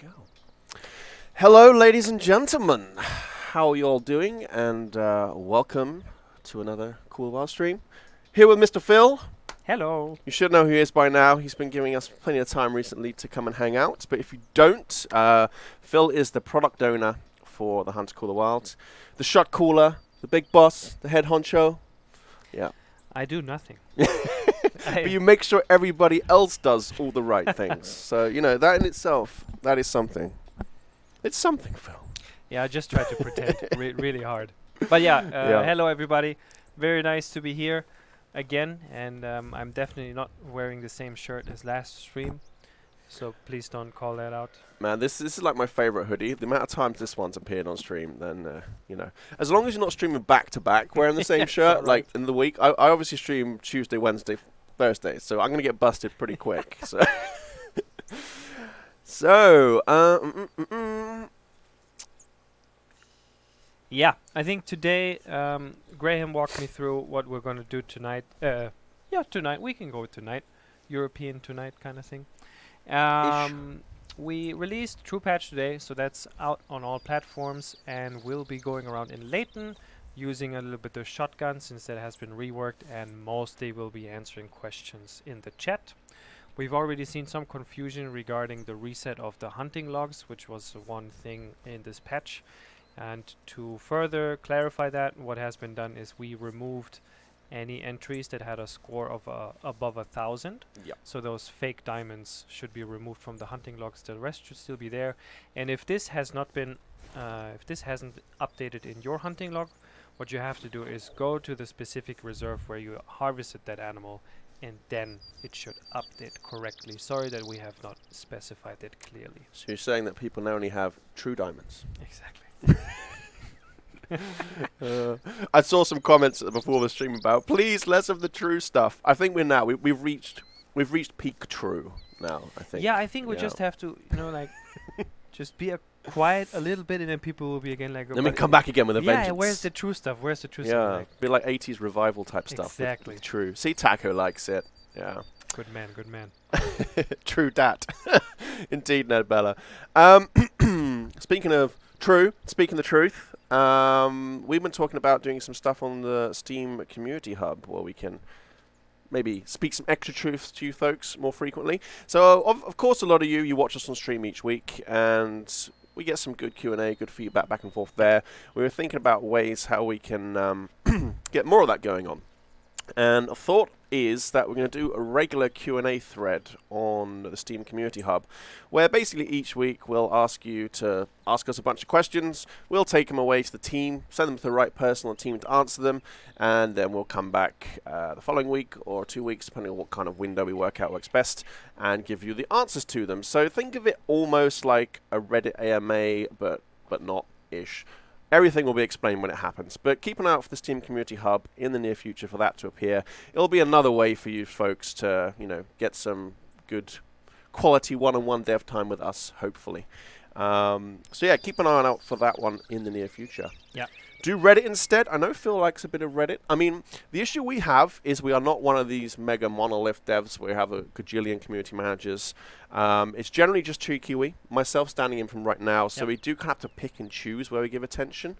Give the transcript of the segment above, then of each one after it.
go. Hello, ladies and gentlemen. How are you all doing? And welcome to another Cool Wild stream. Here with Mr. Phil. Hello. You should know who he is by now. He's been giving us plenty of time recently to come and hang out. But if you don't, Phil is the product owner for the Hunt Cooler Wild, the shot caller, the big boss, the head honcho. Yeah. I do nothing. But you make sure everybody else does all the right things. So, you know, that in itself, that is something. It's something, Phil. Yeah, I just try to pretend really hard. But yeah, hello everybody. Very nice to be here again. And I'm definitely not wearing the same shirt as last stream. So please don't call that out. Man, this is like my favorite hoodie. The amount of times this one's appeared on stream, then, you know. As long as you're not streaming back-to-back wearing the same shirt, like in the week. I obviously stream Tuesday, Wednesday, Thursday. So I'm going to get busted pretty quick. So, Yeah, I think today Graham walked me through what we're going to do tonight. Tonight. We can go tonight. European tonight kind of thing. We released Tru-Patch today, so that's out on all platforms, and we'll be going around in Leighton using a little bit of shotgun since that has been reworked, and mostly we'll be answering questions in the chat. We've already seen some confusion regarding the reset of the hunting logs, which was one thing in this patch. And to further clarify that, what has been done is we removed any entries that had a score of above 1,000. Yep. So those fake diamonds should be removed from the hunting logs. The rest should still be there. And if this has not been, if this hasn't updated in your hunting log, what you have to do is go to the specific reserve where you harvested that animal, and then it should update correctly. Sorry that we have not specified that clearly. So you're saying that people now only have true diamonds? Exactly. I saw some comments before the stream about, please, less of the true stuff. I think we've reached peak true now, I think. Yeah, I think we just have to, you know, like, just be quiet a little bit, and then people will be again like... Then we come back again with a vengeance. Yeah, where's the true stuff? Where's the true stuff? Yeah, be like 80s revival type stuff. Exactly. With true. See, Taco likes it. Yeah. Good man, good man. True dat. Indeed, Ned Bella. Speaking of true, speaking the truth, we've been talking about doing some stuff on the Steam Community Hub where we can maybe speak some extra truths to you folks more frequently. So, of course, a lot of you watch us on stream each week, and we get some good Q&A, good feedback back and forth there. We were thinking about ways how we can get more of that going on. And a thought is that we're going to do a regular Q&A thread on the Steam Community Hub, where basically each week we'll ask you to ask us a bunch of questions. We'll take them away to the team, send them to the right person on the team to answer them, and then we'll come back the following week or 2 weeks, depending on what kind of window we work out works best, and give you the answers to them. So think of it almost like a Reddit AMA, but not-ish. Everything will be explained when it happens, but keep an eye out for the Steam Community Hub in the near future for that to appear. It'll be another way for you folks to, you know, get some good quality one-on-one dev time with us, hopefully. So yeah, keep an eye out for that one in the near future. Yeah. Do Reddit instead. I know Phil likes a bit of Reddit. I mean, the issue we have is we are not one of these mega monolith devs where we have a gajillion community managers. It's generally just 2 Kiwi, myself standing in from right now, so we do kind of have to pick and choose where we give attention.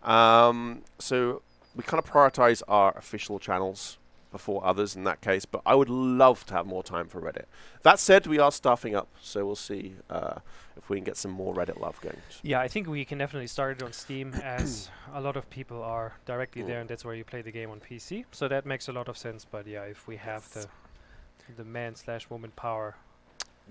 So we kind of prioritize our official channels before others in that case, but I would love to have more time for Reddit. That said, we are staffing up, so we'll see if we can get some more Reddit love going. Yeah, I think we can definitely start it on Steam, as a lot of people are directly there, and that's where you play the game on PC. So that makes a lot of sense. But yeah, if we have the man/woman power,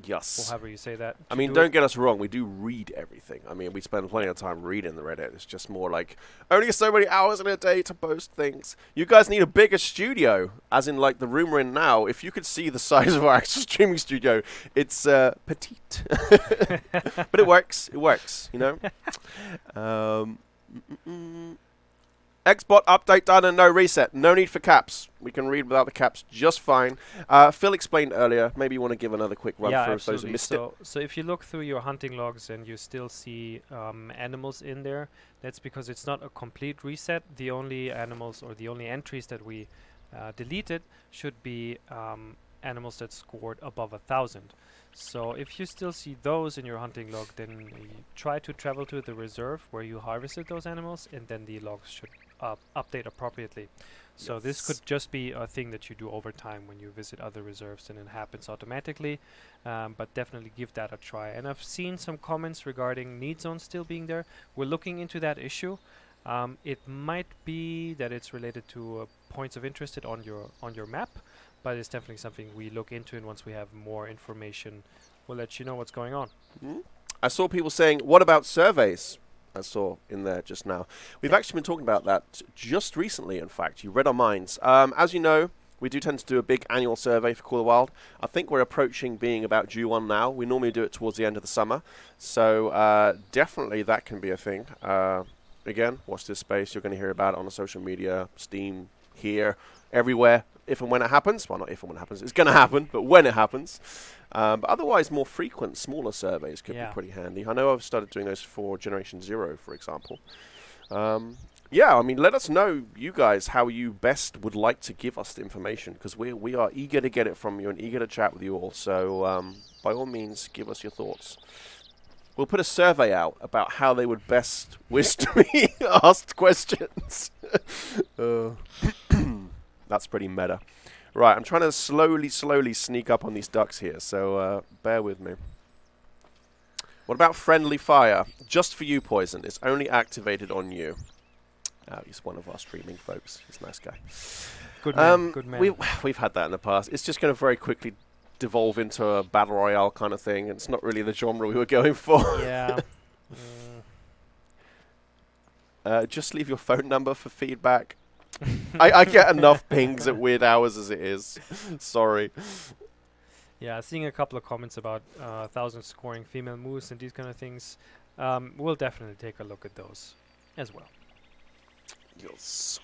yes, or however you say that. I mean, don't get us wrong. We do read everything. I mean, we spend plenty of time reading the Reddit. It's just more like only so many hours in a day to post things. You guys need a bigger studio, as in like the room we're in now. If you could see the size of our actual streaming studio, it's petite. But it works. It works, you know? Xbot update done and no reset. No need for caps. We can read without the caps just fine. Phil explained earlier. Maybe you want to give another quick run through of those who missed it. So if you look through your hunting logs and you still see animals in there, that's because it's not a complete reset. The only animals or the only entries that we deleted should be animals that scored above 1,000. So if you still see those in your hunting log, then you try to travel to the reserve where you harvested those animals, and then the logs should update appropriately. So this could just be a thing that you do over time when you visit other reserves, and it happens automatically. But definitely give that a try. And I've seen some comments regarding need zones still being there. We're looking into that issue. It might be that it's related to points of interest on your map, but it's definitely something we look into, and once we have more information, we'll let you know what's going on. I saw people saying, what about surveys? I saw in there just now. We've actually been talking about that just recently, in fact. You read our minds. As you know, we do tend to do a big annual survey for Call of the Wild. I think we're approaching being about due one now. We normally do it towards the end of the summer. So definitely that can be a thing. Again, watch this space. You're going to hear about it on the social media, Steam, here, everywhere, if and when it happens. Well, not if and when it happens. It's going to happen, but when it happens. But otherwise, more frequent, smaller surveys could be pretty handy. I know I've started doing those for Generation Zero, for example. Yeah, I mean, let us know, you guys, how you best would like to give us the information, because we are eager to get it from you and eager to chat with you all. So by all means, give us your thoughts. We'll put a survey out about how they would best wish to be asked questions. That's pretty meta. Right, I'm trying to slowly sneak up on these ducks here, so bear with me. What about friendly fire? Just for you, Poison. It's only activated on you. Oh, he's one of our streaming folks. He's a nice guy. Good man, good man. We've had that in the past. It's just going to very quickly devolve into a battle royale kind of thing. It's not really the genre we were going for. Yeah. Just leave your phone number for feedback. I get enough pings at weird hours as it is. Sorry. Yeah, seeing a couple of comments about 1,000 scoring female moose and these kind of things. We'll definitely take a look at those as well. Yes.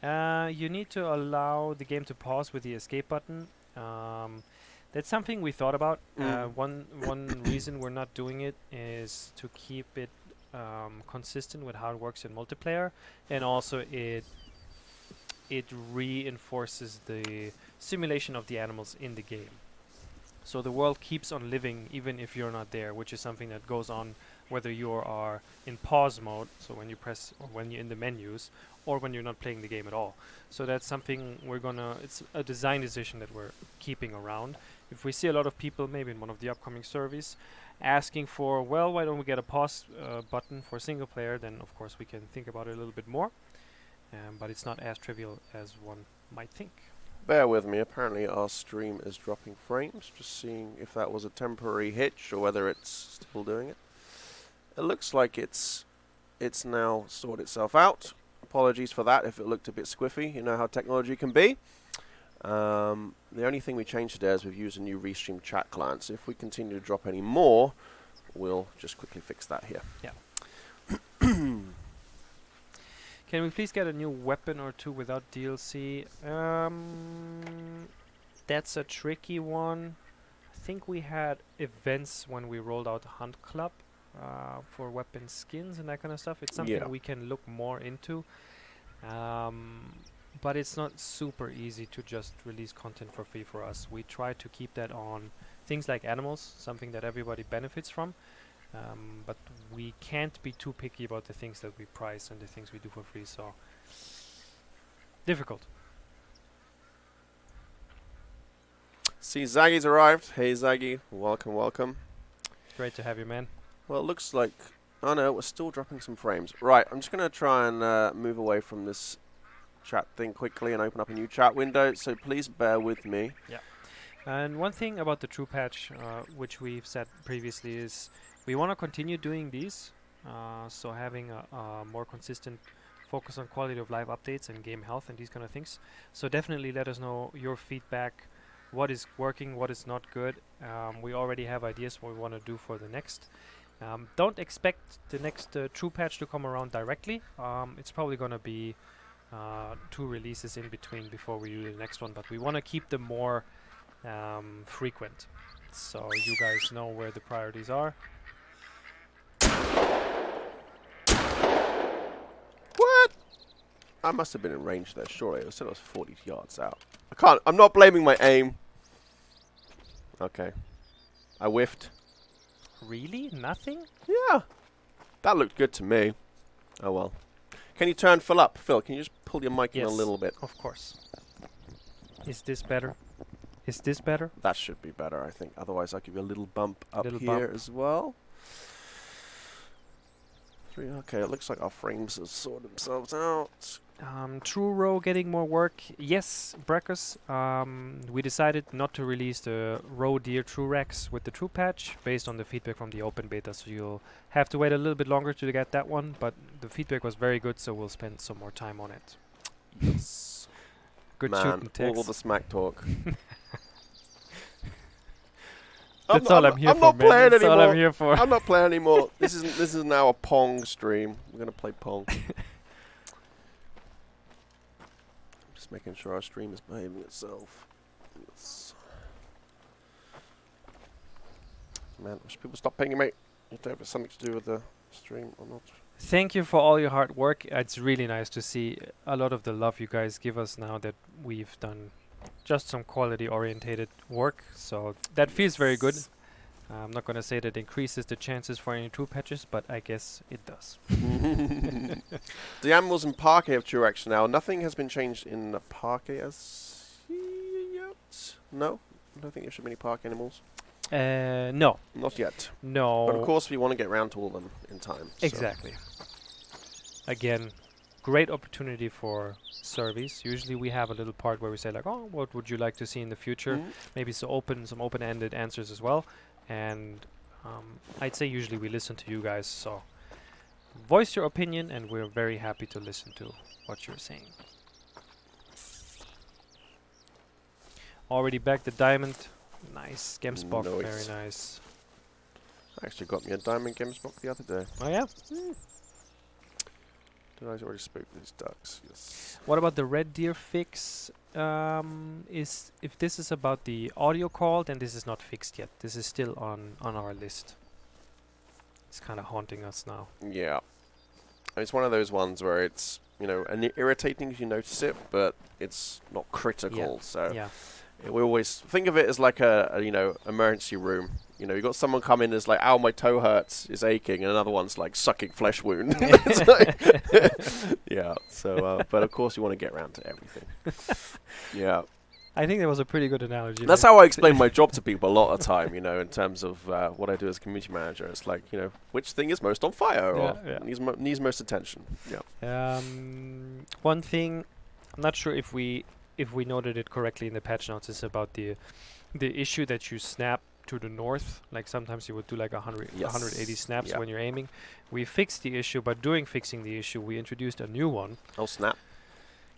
You need to allow the game to pause with the escape button. That's something we thought about. One reason we're not doing it is to keep it consistent with how it works in multiplayer, and also it reinforces the simulation of the animals in the game. So the world keeps on living even if you're not there, which is something that goes on whether you are in pause mode, so when you press or when you're in the menus, or when you're not playing the game at all. So that's something it's a design decision that we're keeping around. If we see a lot of people, maybe in one of the upcoming surveys, asking for, well, why don't we get a pause button for single player, then of course we can think about it a little bit more. But it's not as trivial as one might think. Bear with me. Apparently our stream is dropping frames. Just seeing if that was a temporary hitch or whether it's still doing it. It looks like it's now sorted itself out. Apologies for that if it looked a bit squiffy. You know how technology can be. The only thing we changed today is we've used a new Restream chat client. So if we continue to drop any more, we'll just quickly fix that here. Yeah. Can we please get a new weapon or two without DLC? That's a tricky one. I think we had events when we rolled out Hunt Club for weapon skins and that kind of stuff. It's something we can look more into. But it's not super easy to just release content for free for us. We try to keep that on things like animals, something that everybody benefits from. But we can't be too picky about the things that we price and the things we do for free, so difficult. See, Zaggy's arrived. Hey, Zaggy. Welcome, welcome. Great to have you, man. Well, it looks like... Oh, no, we're still dropping some frames. Right, I'm just going to try and move away from this chat thing quickly and open up a new chat window, so please bear with me. Yeah. And one thing about the Tru-Patch, which we've said previously, is we want to continue doing these, so having a more consistent focus on quality of life updates and game health and these kind of things. So definitely let us know your feedback, what is working, what is not good. We already have ideas what we want to do for the next. Don't expect the next Tru-Patch to come around directly. It's probably going to be 2 releases in between before we do the next one, but we want to keep them more frequent, so you guys know where the priorities are. What? I must have been in range there, surely. It said I was 40 yards out. I'm not blaming my aim. Okay. I whiffed. Really? Nothing? Yeah. That looked good to me. Oh well. Can you turn Phil up? Phil, can you just pull your mic in a little bit? Of course. Is this better? Is this better? That should be better, I think. Otherwise, I'll give you a little bump up Little here bump. as well. Okay, it looks like our frames have sorted themselves out. True row getting more work. Yes, Breakers. We decided not to release the row deer true Rex with the Tru-Patch based on the feedback from the open beta, so you'll have to wait a little bit longer to get that one, but the feedback was very good, so we'll spend some more time on it. Yes. Good Man, shooting text. all the smack talk. That's all I'm here I'm for, not man. playing That's all anymore. I'm here for. I'm not playing anymore. This is now a Pong stream. We're gonna play Pong. Just making sure our stream is behaving itself. Yes. Man, should people stop pinging me? I don't know if it's something to do with the stream or not. Thank you for all your hard work. It's really nice to see a lot of the love you guys give us now that we've done just some quality orientated work, so that feels very good. I'm not going to say that increases the chances for any true patches, but I guess it does. The animals in Parquet have true action now. Nothing has been changed in the Parquet as yet. No? I don't think there should be any Parquet animals. No. Not yet. No. But of course we want to get round to all of them in time. Exactly. Again, great opportunity for surveys. Usually we have a little part where we say like, oh, what would you like to see in the future? Mhm. Maybe some open-ended answers as well. And I'd say usually we listen to you guys, so voice your opinion and we're very happy to listen to what you're saying. Already back the diamond. Nice. Gemsbok, Nice. very nice. I actually got me a diamond Gamesbox the other day. Oh yeah? Did I already spoke to these ducks? Yes. What about the red deer fix? If this is about the audio call, then this is not fixed yet. This is still on our list. It's kind of haunting us now. Yeah. It's one of those ones where it's, you know, irritating if you notice it, but it's not critical. So Yeah. we always think of it as like a you know, emergency room. You know, you got someone come in as like, ow, my toe hurts, is aching, and another one's like sucking flesh wound. It's like yeah. So, but of course you want to get around to everything. Yeah. I think that was a pretty good analogy. That's how I explain my job to people a lot of the time, you know, in terms of what I do as a community manager. It's like, you know, which thing is most on fire or needs most attention. Yeah. One thing, I'm not sure if we noted it correctly in the patch notes, is about the issue that you snap to the north. Like sometimes you would do like 180 snaps when you're aiming. We fixed the issue, but during fixing the issue, we introduced a new one. Oh, snap.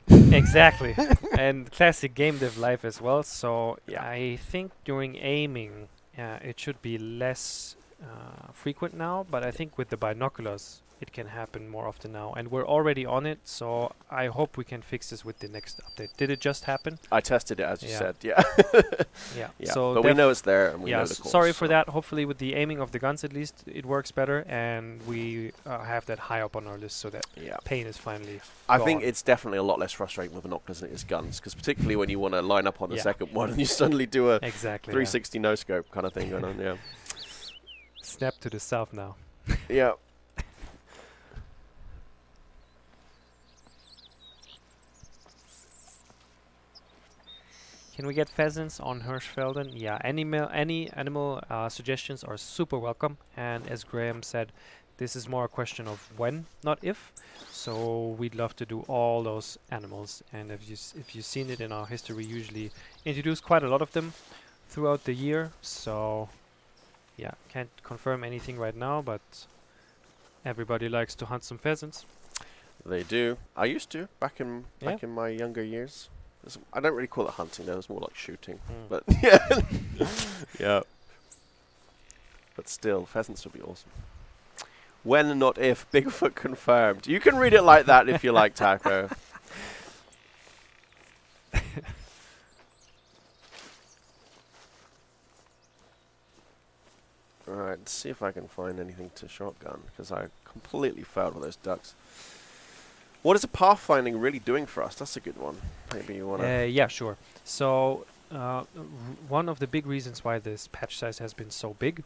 Exactly. And classic game dev life as well. So I think during aiming, it should be less frequent now, but I think with the binoculars, it can happen more often now. And we're already on it, so I hope we can fix this with the next update. Did it just happen? I tested it, as you said, yeah. Yeah. So but we know it's there, and we know the course. Sorry for that. Hopefully with the aiming of the guns at least, it works better, and we have that high up on our list so that pain is finally I gone. think it's definitely a lot less frustrating with binoculars than it is guns, because particularly when you want to line up on the second one and you suddenly do a 360 no-scope kind of thing going on, yeah. Snap to the south now. Yeah. Can we get pheasants on Hirschfelden? Yeah, any animal suggestions are super welcome. And as Graham said, this is more a question of when, not if. So we'd love to do all those animals. And if you've seen it in our history, we usually introduce quite a lot of them throughout the year. So yeah, can't confirm anything right now, but everybody likes to hunt some pheasants. They do. I used to back in my younger years. I don't really call it hunting though, it's more like shooting. But yeah. Yeah. But still, pheasants would be awesome. When, not if, Bigfoot confirmed. You can read it like that if you like, Taco. Alright, let's see if I can find anything to shotgun, because I completely failed with those ducks. What is a pathfinding really doing for us? That's a good one. Maybe you want to... Yeah, sure. So one of the big reasons why this patch size has been so big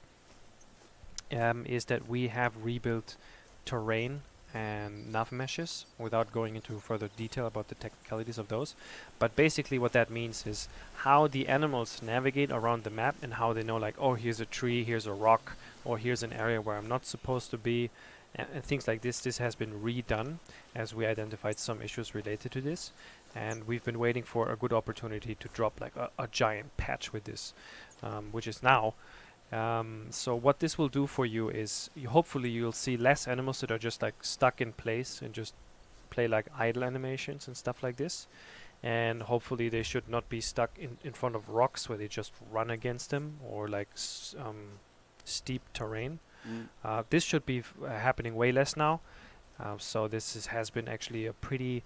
is that we have rebuilt terrain and nav meshes without going into further detail about the technicalities of those. But basically what that means is how the animals navigate around the map and how they know, like, oh, here's a tree, here's a rock, or here's an area where I'm not supposed to be, and things like this. This has been redone as we identified some issues related to this, and we've been waiting for a good opportunity to drop like a giant patch with this, which is now. So what this will do for you is hopefully you'll see less animals that are just like stuck in place and just play like idle animations and stuff like this, and hopefully they should not be stuck in front of rocks where they just run against them, or like steep terrain. This should be happening way less now, so this has been actually a pretty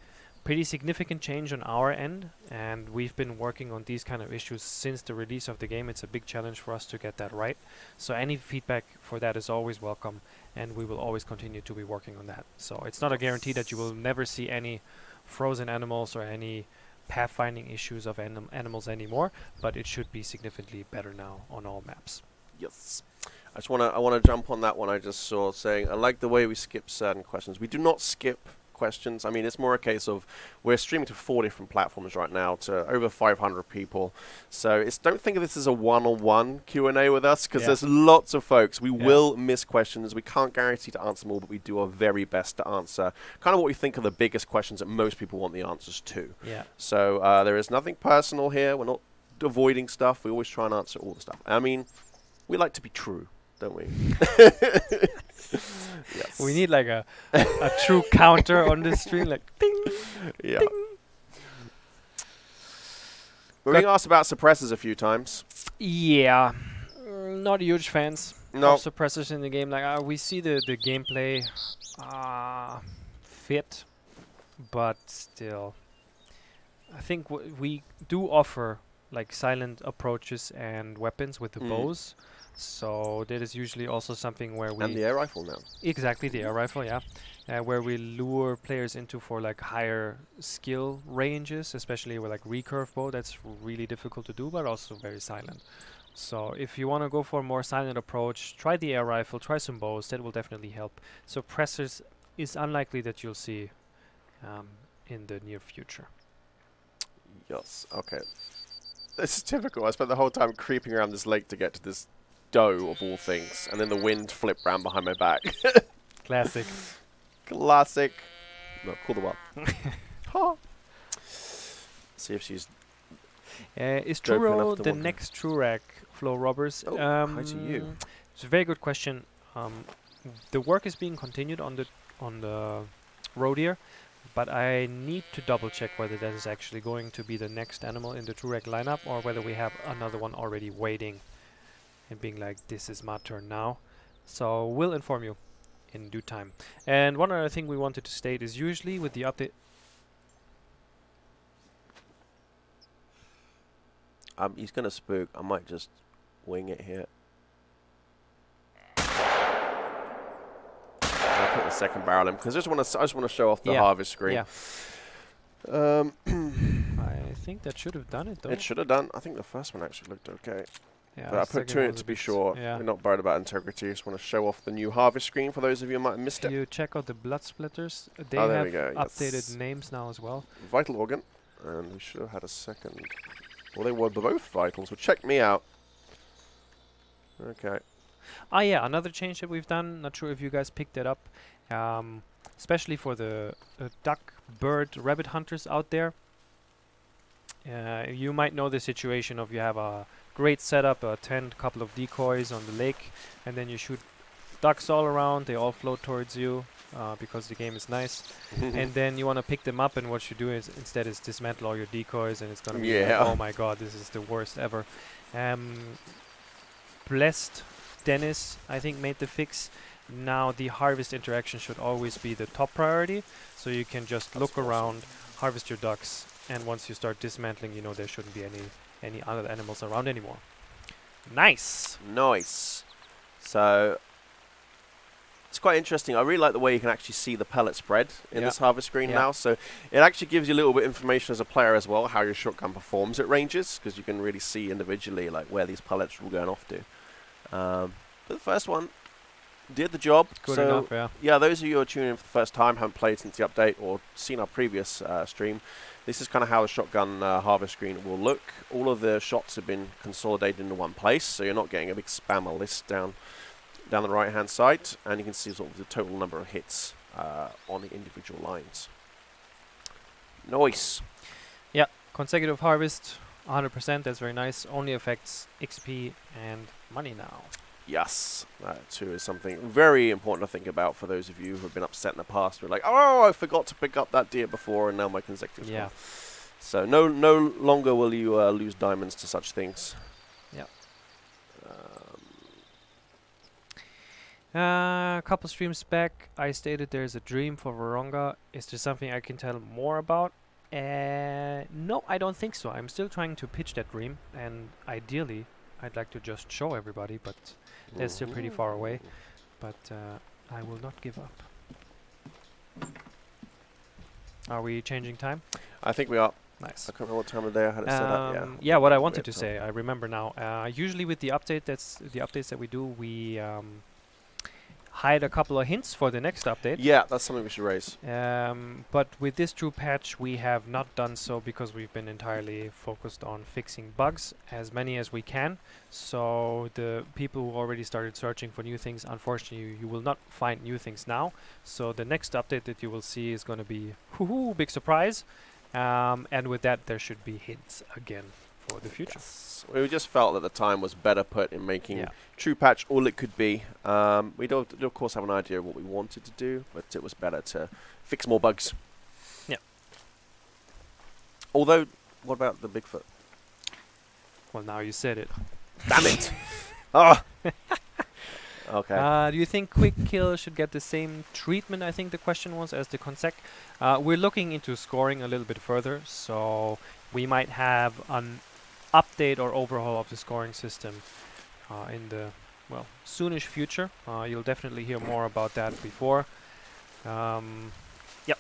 significant change on our end, and we've been working on these kind of issues since the release of the game. It's a big challenge for us to get that right, so any feedback for that is always welcome, and we will always continue to be working on that. So it's not a guarantee that you will never see any frozen animals or any pathfinding issues of animals anymore, but it should be significantly better now on all maps. Yes. I want to jump on that one I just saw, saying I like the way we skip certain questions. We do not skip questions. I mean, it's more a case of we're streaming to 4 different platforms right now to over 500 people. So don't think of this as a one-on-one Q&A with us, because there's lots of folks. We will miss questions. We can't guarantee to answer them all, but we do our very best to answer kind of what we think are the biggest questions that most people want the answers to. Yeah. So there is nothing personal here. We're not avoiding stuff. We always try and answer all the stuff. I mean, we like to be true, don't we? Yes. We need like a true counter on this stream, like ding. Yeah. Ding. We're being asked about suppressors a few times. Yeah, not huge fans of suppressors in the game. Like we see the gameplay fit, but still, I think we do offer like silent approaches and weapons with the bows. So that is usually also something where we... And the air rifle now. Exactly, the air rifle, yeah. Where we lure players into for like higher skill ranges, especially with like recurve bow. That's really difficult to do, but also very silent. So if you want to go for a more silent approach, try the air rifle, try some bows. That will definitely help. Suppressors is unlikely that you'll see in the near future. Yes, okay. This is typical. I spent the whole time creeping around this lake to get to this doe of all things, and then the wind flipped round behind my back. Classic. Classic. No, call the one. Ha! See if she's... is Truro the next Trurak, Flow Robbers? Oh, hi to you. It's a very good question. The work is being continued on the road here, but I need to double check whether that is actually going to be the next animal in the Trurak lineup, or whether we have another one already waiting and being like, this is my turn now. So we'll inform you in due time. And one other thing we wanted to state is usually with the update... He's going to spook. I might just wing it here. I'll put the second barrel in, because I just want to show off the harvest screen. Yeah. I think that should have done it, though. It should have done. I think the first one actually looked okay. Yeah, but I put 2 in it to be sure. Yeah. We're not worried about integrity. I just want to show off the new harvest screen for those of you who might have missed it. You check out the blood splitters. They there have we go, updated names now as well. Vital organ. And we should have had a second. Well, they were both vitals. So check me out. Okay. Ah, yeah, another change that we've done. Not sure if you guys picked that up. Especially for the duck, bird, rabbit hunters out there. You might know the situation of you have a great setup, a tent, couple of decoys on the lake, and then you shoot ducks all around. They all float towards you because the game is nice. And then you want to pick them up, and what you do is instead is dismantle all your decoys, and it's going to be like, oh my god, this is the worst ever. Blessed Dennis, I think, made the fix. Now the harvest interaction should always be the top priority, so you can just look around, harvest your ducks, and once you start dismantling, you know there shouldn't be any other animals around anymore. Nice! Nice. So, quite interesting. I really like the way you can actually see the pellet spread in this harvest screen Yeah. now. So it actually gives you a little bit of information as a player as well, how your shotgun performs at ranges, because you can really see individually like where these pellets are all going off to. But the first one did the job. Good so enough, yeah. yeah, those of you who are tuning in for the first time, haven't played since the update or seen our previous stream, this is kind of how the shotgun harvest screen will look. All of the shots have been consolidated into one place, so you're not getting a big spammer list down the right hand side, and you can see sort of the total number of hits on the individual lines. Nice. Yeah, consecutive harvest, 100%, that's very nice. Only affects XP and money now. Yes, that too is something very important to think about for those of you who have been upset in the past. We're like, oh, I forgot to pick up that deer before, and now my consecutive Yeah. score. So no longer will you lose diamonds to such things. Yeah. A couple streams back, I stated there's a dream for Varonga. Is there something I can tell more about? No, I don't think so. I'm still trying to pitch that dream, and ideally, I'd like to just show everybody, but that's still pretty far away. But I will not give up. Are we changing time? I think we are. Nice. I can't remember what time of day I had it set up. Yeah. Yeah, what I We wanted had to time. say, I remember now. Usually with the update, that's the updates that we do, we hide a couple of hints for the next update. Yeah, that's something we should raise. But with this Tru-Patch, we have not done so because we've been entirely focused on fixing bugs, as many as we can. So the people who already started searching for new things, unfortunately, you will not find new things now. So the next update that you will see is going to be, whoo-hoo, big surprise. And with that, there should be hints again for the future. Yes. We just felt that the time was better put in making Yeah. Tru-Patch all it could be. We do of course have an idea of what we wanted to do, but it was better to fix more bugs. Yeah. Although, what about the Bigfoot? Well, now you said it. Damn it! Ah. Okay. Do you think Quick Kill should get the same treatment, I think the question was, as the Consec? We're looking into scoring a little bit further, so we might have an update or overhaul of the scoring system in the, well, soonish future. You'll definitely hear more about that before. Yep.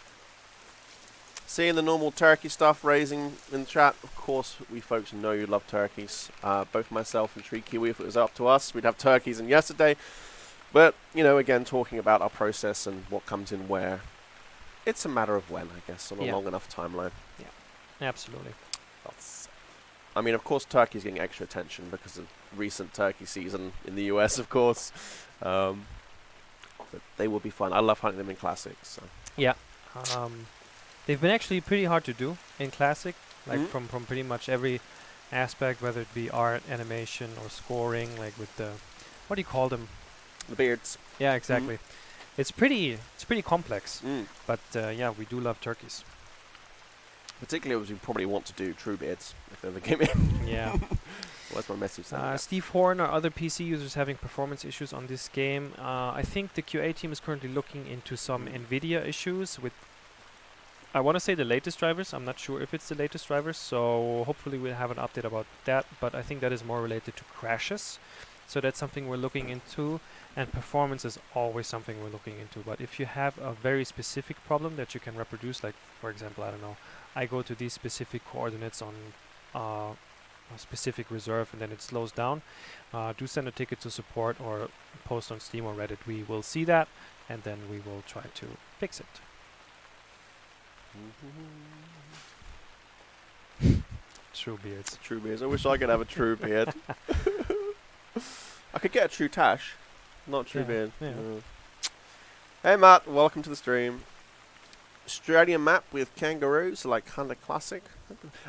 Seeing the normal turkey stuff raising in the chat. Of course, we folks know you love turkeys. Both myself and Tree Kiwi, if it was up to us, we'd have turkeys in yesterday. But, you know, again, talking about our process and what comes in where, it's a matter of when, I guess, on a Yeah. long enough timeline. Absolutely. I mean, of course, turkey's getting extra attention because of recent turkey season in the US, of course. But they will be fun. I love hunting them in classics. So. Yeah. They've been actually pretty hard to do in Classic, like Mhm. from pretty much every aspect, whether it be art, animation, or scoring, like with the, what do you call them? The beards. Yeah, exactly. It's pretty complex, Mm. but yeah, we do love turkeys. Particularly as we probably want to do true beards if they ever came in. Yeah. What's my message saying? Steve Horn, are other PC users having performance issues on this game? I think the QA team is currently looking into some NVIDIA issues with, I want to say the latest drivers. I'm not sure if it's the latest drivers, so hopefully we'll have an update about that. But I think that is more related to crashes. So that's something we're looking into, and performance is always something we're looking into. But if you have a very specific problem that you can reproduce, like, for example, I don't know, I go to these specific coordinates on a specific reserve and then it slows down, do send a ticket to support or post on Steam or Reddit. We will see that, and then we will try to fix it. True beards. True beards. I wish I could have a true beard. I could get a true tash, not true Yeah, beard. yeah. Hey Matt, welcome to the stream. Australian map with kangaroos, like kind of classic.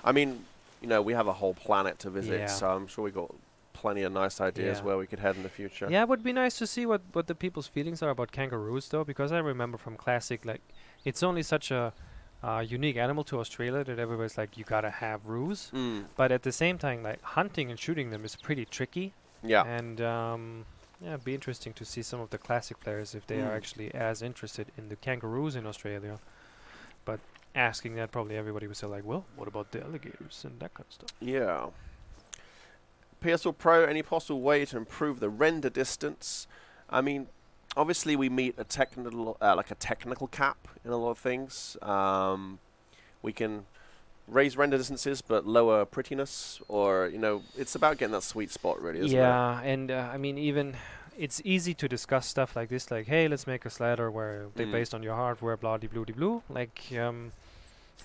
I mean, you know, we have a whole planet to visit, Yeah. so I'm sure we got plenty of nice ideas Yeah. where we could head in the future. Yeah, it would be nice to see what the people's feelings are about kangaroos, though, because I remember from Classic, like, it's only such a unique animal to Australia that everybody's like, you gotta have roos. Mm. But at the same time, like, hunting and shooting them is pretty tricky. Yeah. And yeah, it'd be interesting to see some of the Classic players if they are actually as interested in the kangaroos in Australia. But asking that, probably everybody would say like, well, what about the alligators and that kind of stuff? Yeah. PSL Pro, any possible way to improve the render distance? I mean, obviously we meet a technical cap in a lot of things. We can raise render distances but lower prettiness, or it's about getting that sweet spot, really, isn't it? Yeah, and I mean, even it's easy to discuss stuff like this, like, hey, let's make a slider where they based on your hardware, blah de blue de blue. Like,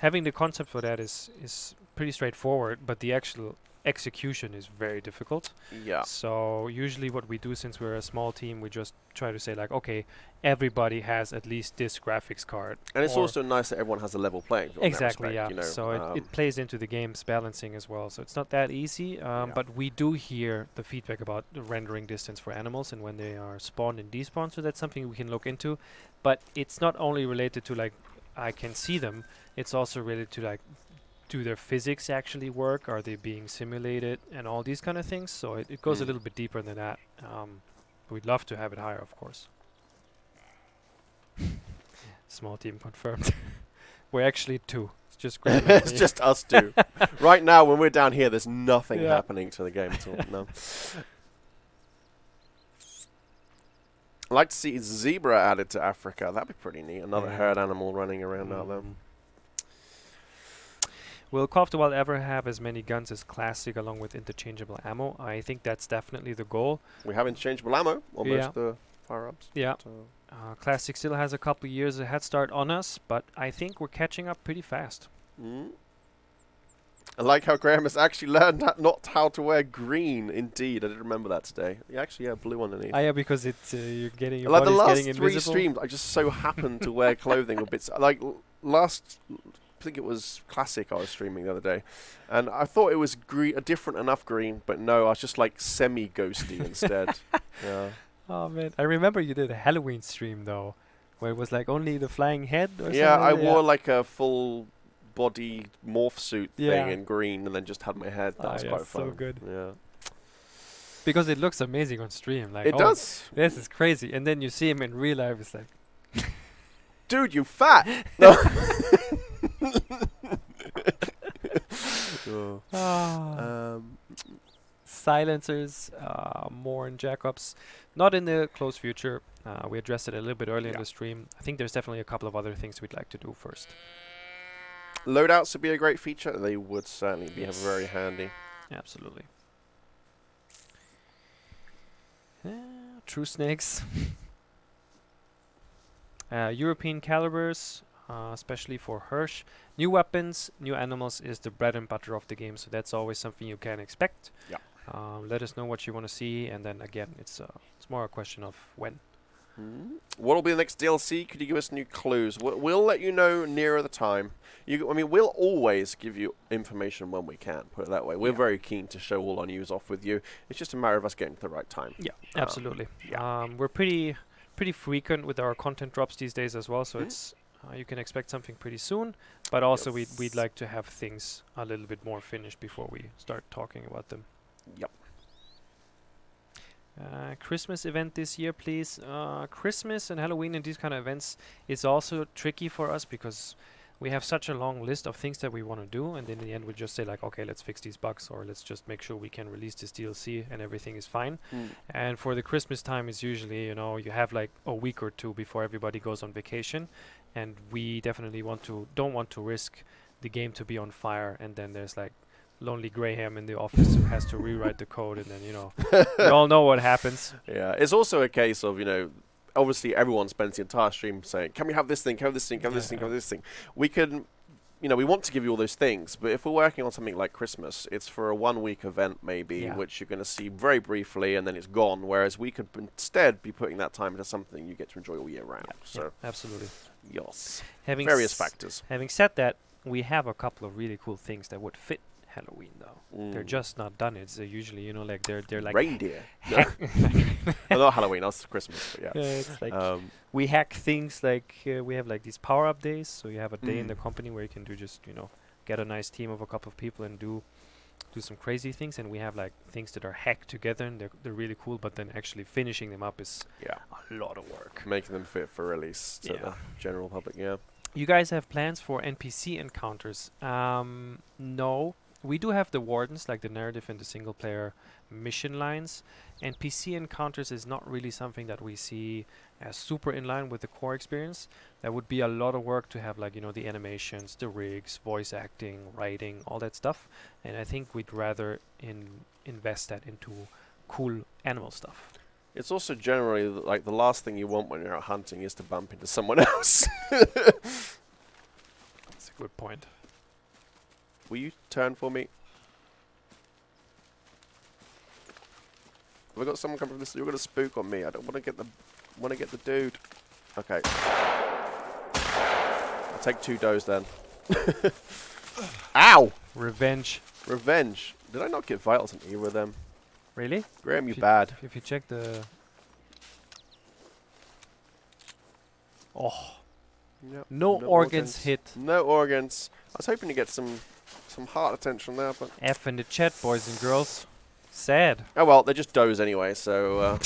having the concept for that is pretty straightforward, but the actual execution is very difficult. Yeah. So usually what we do, since we're a small team, we just try to say like, okay, everybody has at least this graphics card. And it's or also nice that everyone has a level playing field. exactly, in that respect, yeah. So it plays into the game's balancing as well. So it's not that easy, but we do hear the feedback about the rendering distance for animals and when they are spawned and despawned. So that's something we can look into. But it's not only related to like I can see them. It's also related to like, do their physics actually work? Are they being simulated and all these kind of things? So it goes a little bit deeper than that. We'd love to have it higher, of course. Small team confirmed. We're actually 2. It's just it's just us 2. Right now, when we're down here, there's nothing happening to the game at all. No. I'd like to see zebra added to Africa. That'd be pretty neat. Another herd animal running around out there. Will Call of the Wild ever have as many guns as Classic along with interchangeable ammo? I think that's definitely the goal. We have interchangeable ammo on most of the fire-ups. Yeah. Classic still has a couple years a head start on us, but I think we're catching up pretty fast. I like how Graham has actually learned not how to wear green. Indeed, I didn't remember that today. You actually have blue underneath. Yeah, because it's you're getting your like body's the last getting 3 invisible. streams, I just so happened to wear clothing with bits. Like last, I think it was Classic I was streaming the other day, and I thought it was a different enough green, but no, I was just like semi-ghosty instead. Yeah. Oh man, I remember you did a Halloween stream though, where it was like only the flying head or something. Yeah, I wore like a full body morph suit thing in green, and then just had my head. That was quite fun. So good. Yeah. Because it looks amazing on stream. Like it does. This is crazy, and then you see him in real life. It's like, dude, you fat. No. Silencers, more in Jacobs. Not in the close future. We addressed it a little bit earlier in the stream. I think there's definitely a couple of other things we'd like to do first. Loadouts would be a great feature. They would certainly be very handy. Absolutely. True snakes. European calibers, especially for Hirsch. New weapons, new animals is the bread and butter of the game, so that's always something you can expect. Yeah. Let us know what you want to see, and then again, it's more a question of when. What will be the next DLC? Could you give us new clues? We'll let you know nearer the time. We'll always give you information when we can, put it that way. We're very keen to show all our news off with you. It's just a matter of us getting to the right time. Yeah, absolutely. We're pretty frequent with our content drops these days as well, so it's you can expect something pretty soon. But also we'd like to have things a little bit more finished before we start talking about them. Yep. Christmas event this year, please. Christmas and Halloween and these kind of events is also tricky for us because we have such a long list of things that we want to do, and then in the end we just say like, okay, let's fix these bugs, or let's just make sure we can release this DLC and everything is fine. And for the Christmas time is usually, you have like a week or 2 before everybody goes on vacation, and we definitely don't want to risk the game to be on fire, and then there's like lonely Graham in the office who has to rewrite the code, and then we all know what happens. Yeah, it's also a case of obviously everyone spends the entire stream saying, can we have this thing, can we have this thing, can we have this thing, can we have this thing. We can, we want to give you all those things, but if we're working on something like Christmas, it's for a 1-week event maybe, which you're going to see very briefly and then it's gone, whereas we could instead be putting that time into something you get to enjoy all year round. Absolutely. Yes. Various factors. Having said that, we have a couple of really cool things that would fit Halloween though. They're just not done. It's usually like they're like reindeer. No. Well, not Halloween. That's Christmas. But it's like we hack things like we have like these power-up days. So you have a day in the company where you can do just get a nice team of a couple of people and do some crazy things. And we have like things that are hacked together and they're really cool. But then actually finishing them up is a lot of work. Making them fit for release to the general public. Yeah. You guys have plans for NPC encounters? No. we do have the wardens, like the narrative and the single player mission lines, and PC encounters is not really something that we see as super in line with the core experience. That would be a lot of work to have, like, you know, the animations, the rigs, voice acting, writing, all that stuff. And I think we'd rather invest that into cool animal stuff. It's also generally like the last thing you want when you're out hunting is to bump into someone else. That's a good point. Will you turn for me? Have I got someone coming from this? You're gonna spook on me. I don't want to get the dude. Okay. I'll take 2 does then. Ow! Revenge. Revenge. Did I not get vitals in either of them? Really? Graham, you bad. If you check the... Oh. Yep, No organs hit. No organs. I was hoping to get some heart attention there, but... F in the chat, boys and girls. Sad. Oh well, they're just does anyway, so...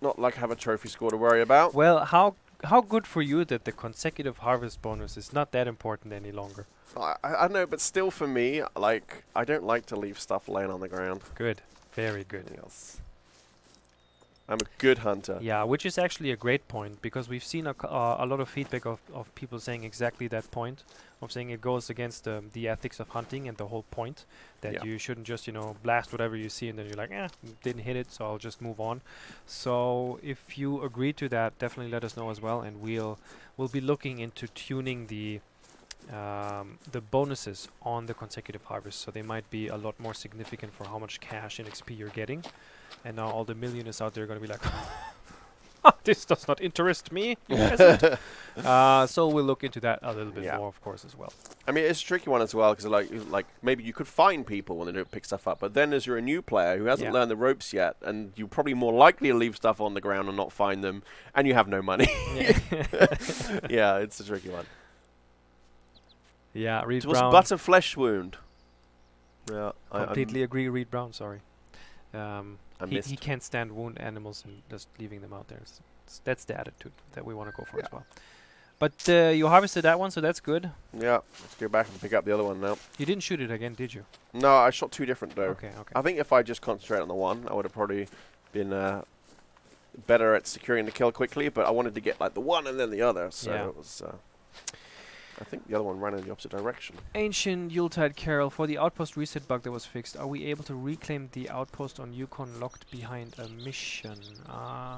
not like I have a trophy score to worry about. Well, how good for you that the consecutive harvest bonus is not that important any longer. I know, but still for me, like, I don't like to leave stuff laying on the ground. Good. Very good. Yes. I'm a good hunter. Yeah, which is actually a great point, because we've seen a lot of feedback of people saying exactly that point, of saying it goes against the ethics of hunting and the whole point, that you shouldn't just, you know, blast whatever you see and then you're like, didn't hit it, so I'll just move on. So if you agree to that, definitely let us know as well, and we'll be looking into tuning the bonuses on the consecutive harvest, so they might be a lot more significant for how much cash and XP you're getting. And now all the millionaires out there are going to be like, this does not interest me, you peasant. So we'll look into that a little bit more, of course, as well. I mean, it's a tricky one as well, because like maybe you could find people when they don't pick stuff up, but then as you're a new player who hasn't learned the ropes yet, and you're probably more likely to leave stuff on the ground and not find them, and you have no money. Yeah, it's a tricky one. Yeah, Reed It was Brown. but a flesh wound. Yeah, Completely agree, Reed Brown, sorry. missed. He can't stand wound animals and just leaving them out there. That's the attitude that we want to go for as well. But you harvested that one, so that's good. Yeah, let's go back and pick up the other one now. You didn't shoot it again, did you? No, I shot 2 different though. Okay. I think if I just concentrate on the one, I would have probably been better at securing the kill quickly, but I wanted to get like the one and then the other, so it was... I think the other one ran in the opposite direction. Ancient Yuletide Carol, for the outpost reset bug that was fixed, are we able to reclaim the outpost on Yukon locked behind a mission?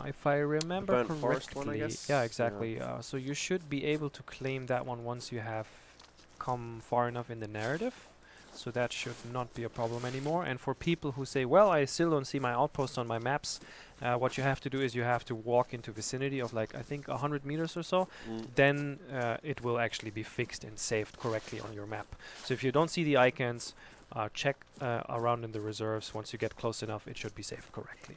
If I remember burnt correctly, forest one, I guess? Yeah, exactly. So you should be able to claim that one once you have come far enough in the narrative. So that should not be a problem anymore. And for people who say, well, I still don't see my outpost on my maps, what you have to do is you have to walk into vicinity of, like, I think 100 meters or so. Then it will actually be fixed and saved correctly on your map. So if you don't see the icons, check around in the reserves. Once you get close enough, it should be saved correctly.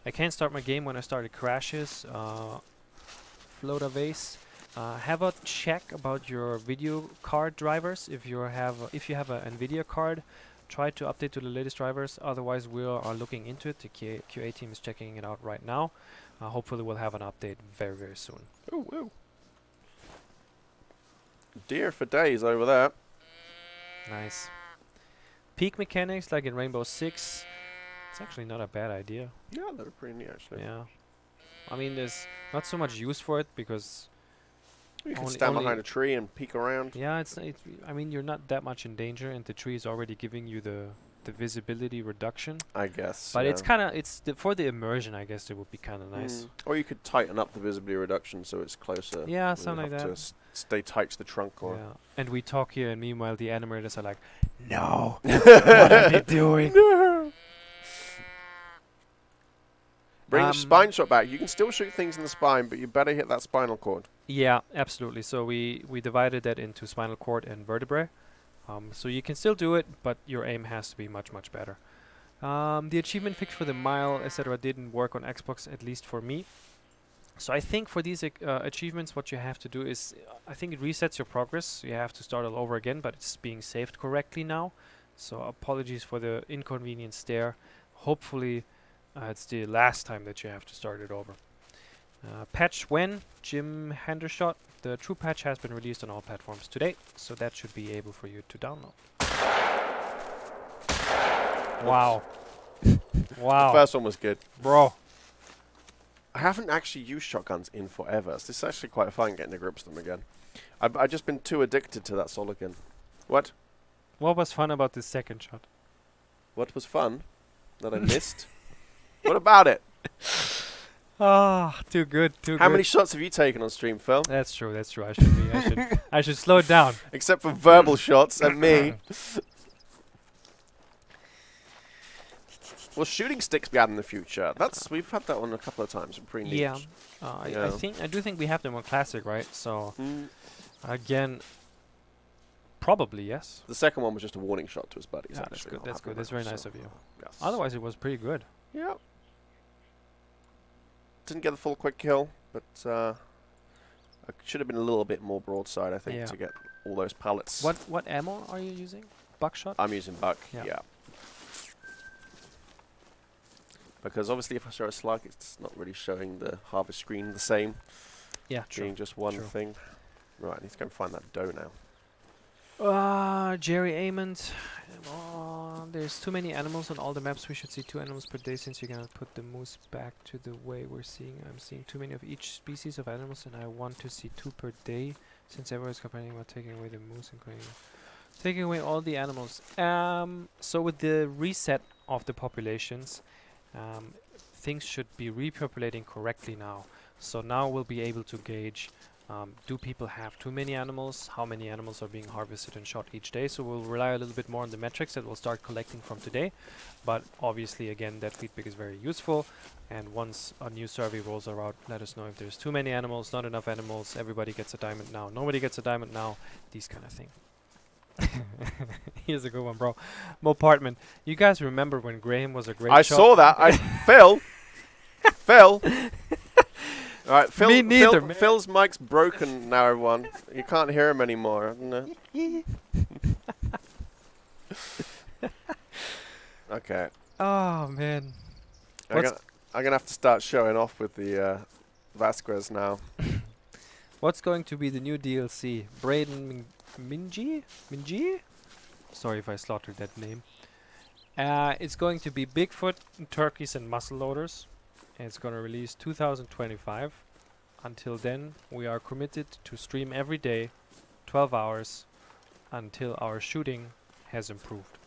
I can't start my game when I start, it crashes. Floater vase. Have a check about your video card drivers. If you have a NVIDIA card, try to update to the latest drivers. Otherwise, we are looking into it. The QA team is checking it out right now. Hopefully, we'll have an update very, very soon. Ooh, ooh. Deer for days over there. Nice. Peak mechanics like in Rainbow Six. It's actually not a bad idea. Yeah, they're pretty neat actually. Yeah. I mean, there's not so much use for it because you can stand behind a tree and peek around. Yeah, I mean, you're not that much in danger, and the tree is already giving you the visibility reduction. I guess. But it's kind of for the immersion. I guess it would be kind of nice. Or you could tighten up the visibility reduction so it's closer. Yeah, something like that. To stay tight to the trunk, or. Yeah. And we talk here, and meanwhile the animators are like, "No, what are they doing?" No. Bring your spine shot back. You can still shoot things in the spine, but you better hit that spinal cord. Yeah, absolutely. So we divided that into spinal cord and vertebrae. So you can still do it, but your aim has to be much, much better. The achievement fix for the mile, etc., didn't work on Xbox, at least for me. So I think for these achievements, what you have to do is, I think it resets your progress. You have to start all over again, but it's being saved correctly now. So apologies for the inconvenience there. Hopefully, it's the last time that you have to start it over. Patch when? Jim Hendershot. The Tru-Patch has been released on all platforms today, so that should be able for you to download. Wow. The Wow. first one was good. Bro. I haven't actually used shotguns in forever, so this is actually quite fun getting to grips with them again. I've just been too addicted to that Solican. What? What was fun about this second shot? What was fun that I missed? What about it? Ah, too good, too How good. many shots have you taken on stream, Phil? That's true, that's true. I should slow it down. Except for verbal shots at me. Will shooting sticks be out in the future? We've had that one a couple of times. Pretty neat. Yeah. I do think we have them on classic, right? So again, probably yes. The second one was just a warning shot to his buddies. Yeah, that's actually, good. not That's happy good. That's with very it, nice so, of you. Yes. Otherwise, it was pretty good. Yeah. Didn't get the full quick kill, but I should have been a little bit more broadside, I think, Yeah. to get all those pallets. What ammo are you using? Buckshot? I'm using buck. Yeah. Yeah. Because obviously, if I show a slug, it's not really showing the harvest screen the same. Yeah, true. Being just one True. thing. Right, I need to go and find that dough now. Jerry Amond. There's too many animals on all the maps. We should see 2 animals per day since you cannot put the moose back to the way we're seeing. I'm seeing too many of each species of animals, and I want to see 2 per day since everyone's complaining about taking away the moose and taking away all the animals. So with the reset of the populations, things should be repopulating correctly now. So now we'll be able to gauge, do people have too many animals? How many animals are being harvested and shot each day? So we'll rely a little bit more on the metrics that we'll start collecting from today. But obviously, again, that feedback is very useful. And once a new survey rolls around, let us know if there's too many animals, not enough animals, everybody gets a diamond now, nobody gets a diamond now, these kind of things. Here's a good one, bro. Mo Partman, you guys remember when Graham was a great I shot? saw that. Phil. All right, Phil. Me neither, man. Phil's mic's broken now, everyone. You can't hear him anymore. No. Okay. Oh, man. I'm gonna have to start showing off with the Vasquez now. What's going to be the new DLC? Braden Minji? Minji? Sorry if I slaughtered that name. It's going to be Bigfoot, turkeys, and muzzle loaders. And it's going to release 2025. Until then, we are committed to stream every day, 12 hours, until our shooting has improved.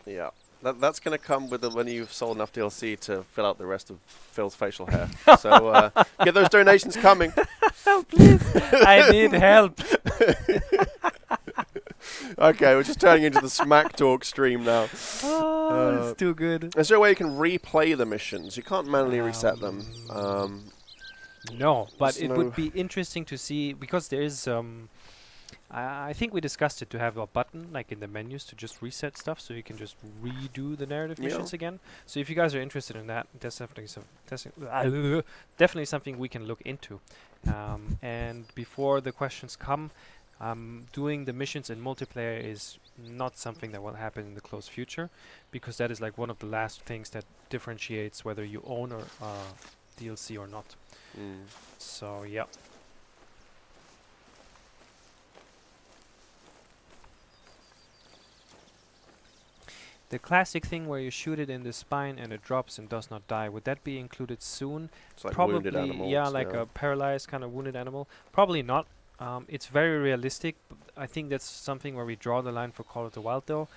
Yeah. That's going to come with when you've sold enough DLC to fill out the rest of Phil's facial hair. So get those donations coming. Please, I need help. Okay, we're just turning into the smack talk stream now. Oh, it's too good. Is there a way you can replay the missions? You can't manually reset them. No, but it no would be interesting to see, because there is I think we discussed it, to have a button like in the menus to just reset stuff, so you can just redo the narrative missions again. So if you guys are interested in that, that's definitely something we can look into. And before the questions come, doing the missions in multiplayer is not something that will happen in the close future, because that is like one of the last things that differentiates whether you own or DLC or not. So yeah. The classic thing where you shoot it in the spine and it drops and does not die, would that be included soon? It's like Probably, wounded animals, yeah, like a paralyzed kind of wounded animal. Probably not. It's very realistic. I think that's something where we draw the line for Call of the Wild, though,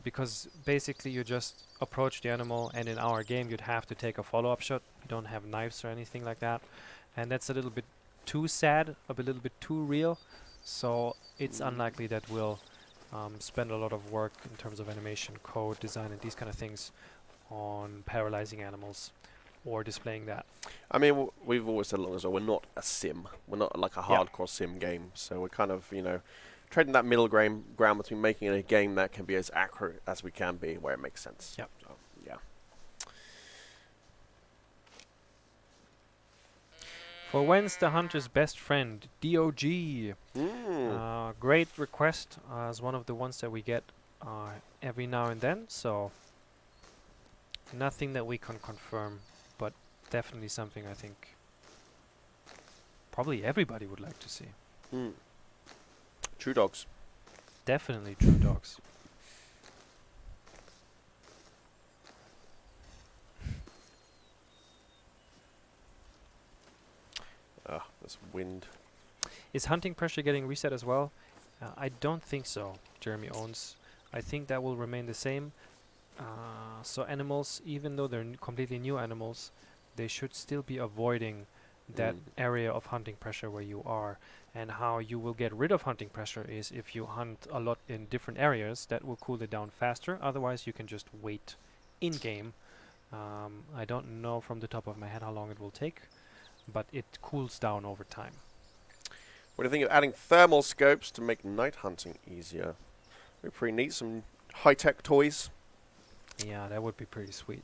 because basically you just approach the animal, and in our game you'd have to take a follow-up shot. You don't have knives or anything like that, and that's a little bit too sad, a little bit too real. So it's unlikely that we'll spend a lot of work in terms of animation, code, design, and these kind of things on paralyzing animals or displaying that. I mean, we've always said along as well, we're not a sim. We're not like a hardcore sim game. So we're kind of, trading that middle ground between making a game that can be as accurate as we can be, where it makes sense. Yep. So, yeah. For when's the hunter's best friend? DOG. Great request, as one of the ones that we get every now and then. So nothing that we can confirm, but definitely something I think probably everybody would like to see. Mm. True dogs. Definitely true dogs. Ah, this wind. Is hunting pressure getting reset as well? I don't think so, Jeremy owns. I think that will remain the same. So animals, even though they're completely new animals, they should still be avoiding that area of hunting pressure where you are. And how you will get rid of hunting pressure is if you hunt a lot in different areas, that will cool it down faster. Otherwise, you can just wait in-game. I don't know from the top of my head how long it will take, but it cools down over time. What do you think of adding thermal scopes to make night hunting easier? We're pretty neat. Some high-tech toys. Yeah, that would be pretty sweet.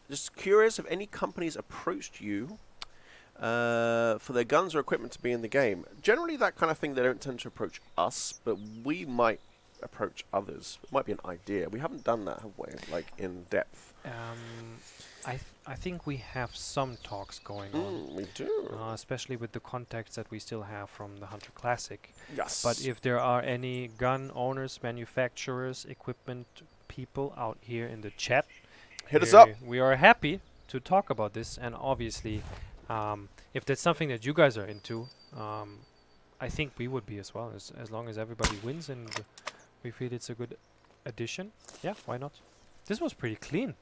Just curious if any companies approached you for their guns or equipment to be in the game. Generally, that kind of thing, they don't tend to approach us, but we might approach others. It might be an idea. We haven't done that, have we? Like, in depth. I think we have some talks going on. We do. Especially with the contacts that we still have from the Hunter Classic. Yes. But if there are any gun owners, manufacturers, equipment people out here in the chat, hit us up. We are happy to talk about this. And obviously, if that's something that you guys are into, I think we would be as well. As long as everybody wins and we feel it's a good addition. Yeah, why not? This was pretty clean.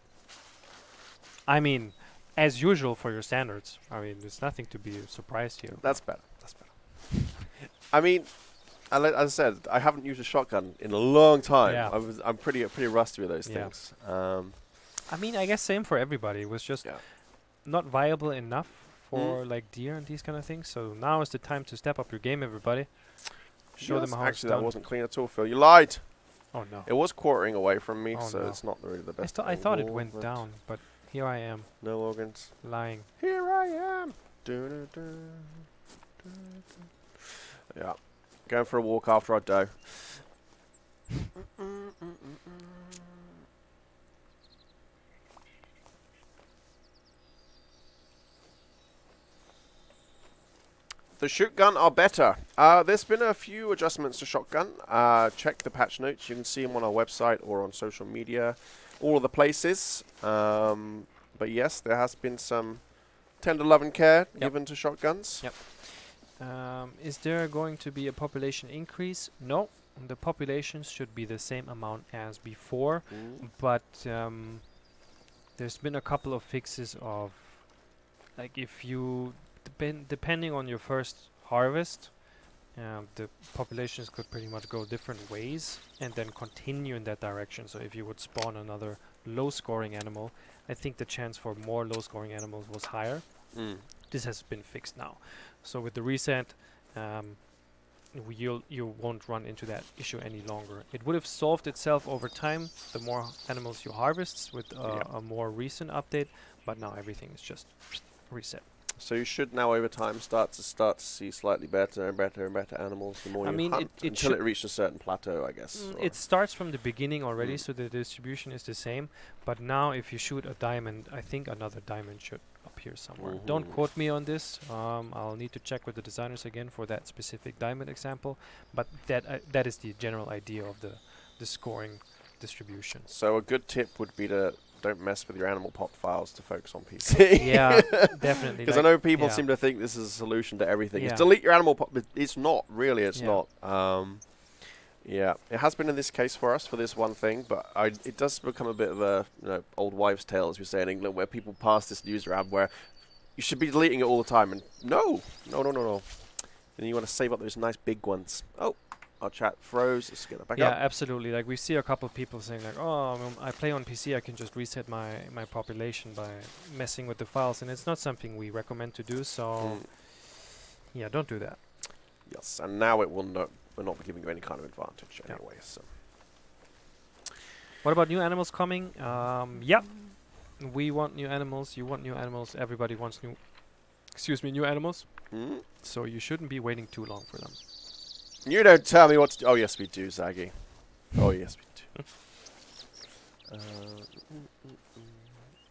I mean, as usual for your standards. I mean, there's nothing to be surprised here. That's better. That's better. I mean, as I said, I haven't used a shotgun in a long time. Yeah. I'm pretty rusty with those Yeah. things. I mean, I guess same for everybody. It was just not viable enough for like deer and these kind of things. So now is the time to step up your game, everybody. Show them how it's actually, done. that wasn't clean at all, Phil. You lied. Oh no. It was quartering away from me, Oh, so no. it's not really the best. I thought it angle, went but down, but here I am, No organs. lying. Here I am. Yeah. Going for a walk after I doe. The shoot gun are better. There's been a few adjustments to shotgun. Check the patch notes. You can see them on our website or on social media, all of the places. But yes, there has been some tender love and care given to shotguns. Yep. Is there going to be a population increase? No. The populations should be the same amount as before, but there's been a couple of fixes of, like, if you depending on your first harvest, the populations could pretty much go different ways and then continue in that direction. So if you would spawn another low-scoring animal, I think the chance for more low-scoring animals was higher. This has been fixed now. So with the reset, you won't run into that issue any longer. It would have solved itself over time, the more animals you harvest with a more recent update, but now everything is just reset. So you should now over time start to see slightly better and better and better animals the more you hunt until it reaches a certain plateau, I guess. It starts from the beginning already, so the distribution is the same. But now if you shoot a diamond, I think another diamond should appear somewhere. Don't quote me on this. I'll need to check with the designers again for that specific diamond example. But that is the general idea of the scoring distribution. So a good tip would be to don't mess with your animal pop files to focus on PC. Yeah, definitely. Because I know people seem to think this is a solution to everything. It's delete your animal pop, but it's not really. It's not. Yeah, it has been in this case for us for this one thing, but it does become a bit of a old wives' tale, as we say in England, where people pass this news around where you should be deleting it all the time, and no. Then you want to save up those nice big ones. Oh. Our chat froze. Let's get it back up. Yeah, absolutely. Like we see a couple of people saying like, "Oh, I play on PC. I can just reset my population by messing with the files," and it's not something we recommend to do. So, yeah, don't do that. Yes, and now it will not. We're not giving you any kind of advantage anyway. So, what about new animals coming? Yeah, we want new animals. You want new animals. Everybody wants new. New animals. So you shouldn't be waiting too long for them. You don't tell me what to do. Oh, yes, we do, Zaggy. Oh, yes, we